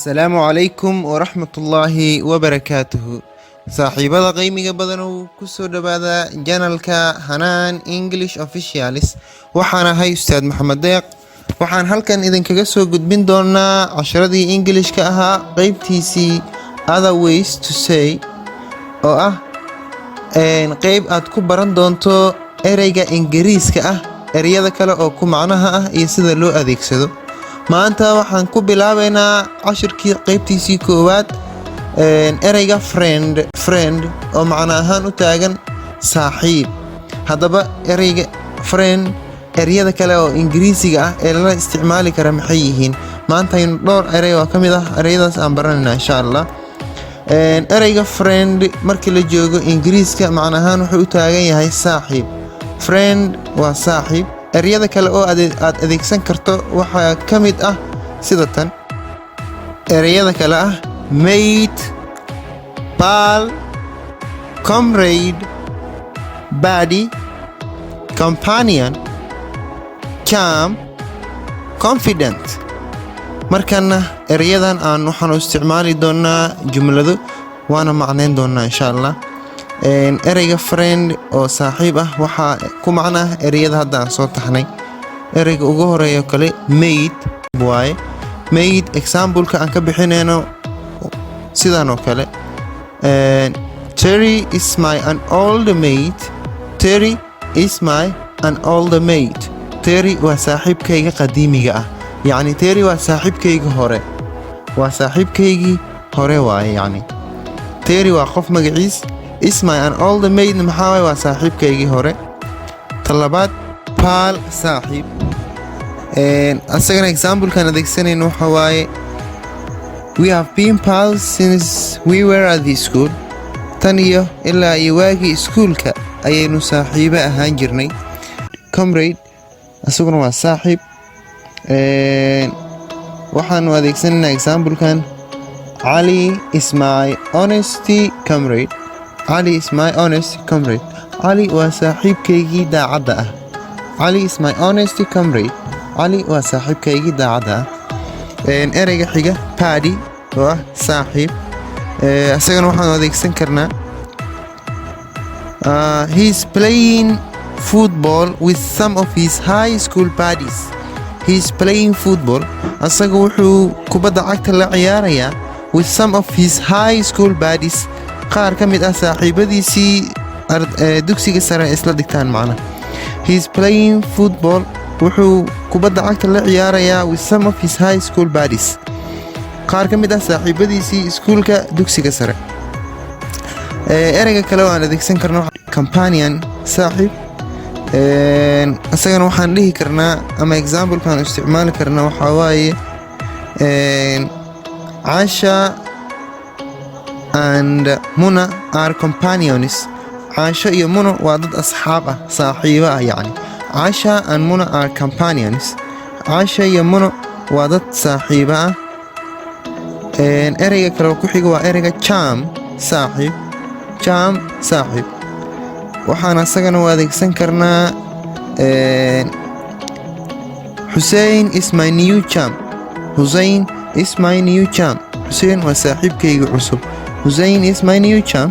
السلام عليكم ورحمة الله وبركاته. صاحبada qiimiga badan oo ku soo dhawaada channelka Hanaan English Officials. waxaan ahay Ustaad Maxamed Deeq. waxaan halkan idinkaga soo gudbin doonaa casharadii Englishka ahaa qaybtiisii Other Ways to Say oo ah qayb aad ku baran doonto ereyga Ingiriiska ah, ereyada kale oo ku macnaha ah iyo sida loo adeegsado. maanta waxaan ku bilaabaynaa cashirkii qaybtiisii koowaad ereyga friend oo macna ahaan u taagan saaxiib. haddaba ereyga friend ereyada kale oo Ingiriisiga ah ee la isticmaali kara maxay yihiin? maanta aynu dhowr erey oo ka mid ah ereyadaas aan baranaynaa insha Allah. ereyga friend markii la joogo Ingiriiska macna ahaan wuxuu u taagan yahay saaxiib. friend waa saaxiib. ereyada kale oo aad adeegsan karto waxaa ka mid ah sida tan. ereyada kale ah mate, pal, comrade, buddy, companion, chum, confident. markana ereyadan waxaan u isticmaali doonaa jumlado waana macneyn doonaa insha Allah. ereyga friend oo saaxiib ah waxaa ku macnaa ereyada hadda aan soo taxnay. ereyga ugu horeeyo kale mate waaye. mate example-ka aan ka bixinayno sidaan oo kale. Terry is my an old mate. Terry is my an old mate. Terry waa saaxiibkayga qadiimiga ah. yacni Terry waa saaxiibkayga hore. waa saaxiibkaygii hore waaye yacni. Terry waa qof magaciis. is my an old mate maxaa waaye waa saaxiibkaygii hore. talabaad pal saaxiib. asagana example-kan adeegsanayno waxa waaye we have been pals since we were at the school. tan iyo ilaa iyo waagii iskuulka ayaynu saaxiibo ahaan jirnay. comrade asaguna waa saaxiib. waxaanu adeegsanaynaa example-kan Ali is my honesty comrade. Ali is my honesty comrade. Ali waa saaxiibkaygii daacadda ah. Ali is my honesty comrade. Ali waa saaxiibkaygii daacadda ah. ereyga xiga buddy oo ah saaxiib. asagana waxaanu adeegsan karnaa he is playing football with some of his high school buddies. He is playing football. asaga wuxuu kubadda cagta la ciyaarayaa with some of his high school buddies. qaar ka mid ah saaxiibadiisii dugsiga sare isla dhigtaan macna. He is playing football. wuxuu kubadda cagta la ciyaarayaa with some of his high school buddies. qaar ka mid ah saaxiibadiisii iskuulka dugsiga sare. ereyga kale oo aan adeegsan karno companion saaxiib. asagana waxaan dhihi karnaa ama example-kan isticmaali karnaa waxaa waaye Asha and Muna are companions. Asha iyo Muna waa dad asxaab ah, saaxiibo ah yacni. Asha and Muna are companions. Asha iyo Muna waa dad saaxiibo ah. ereyga kale oo ku xiga waa ereyga chum saaxiib. chum saaxiib. waxaan asagana u adeegsan karnaa Hussein is my new chum. Hussein is my new chum. Hussein waa saaxiibkayga cusub. Hussein is my new chum.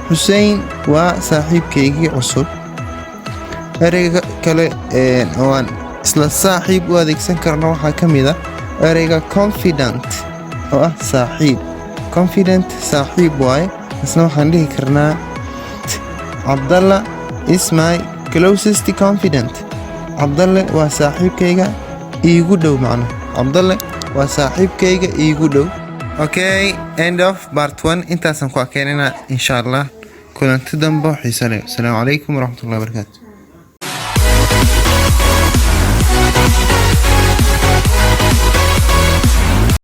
Hussein waa saaxiibkaygii cusub. ereyga kale oo aan isla saaxiib u adeegsan karno waxaa ka mid ah ereyga confident oo ah saaxiib. confident saaxiib waaye. isna waxaan dhihi karnaa Abdallah is my closest confident. Abdallah waa saaxiibkayga iigu dhow macna. Abdallah waa saaxiibkayga iigu dhow. Okay, end of part 1. intaasan ku akeenina insha Allah. kulanti dambe xiiso leh. Assalaamu calaykum waraxmatullahi wabarakaatuh.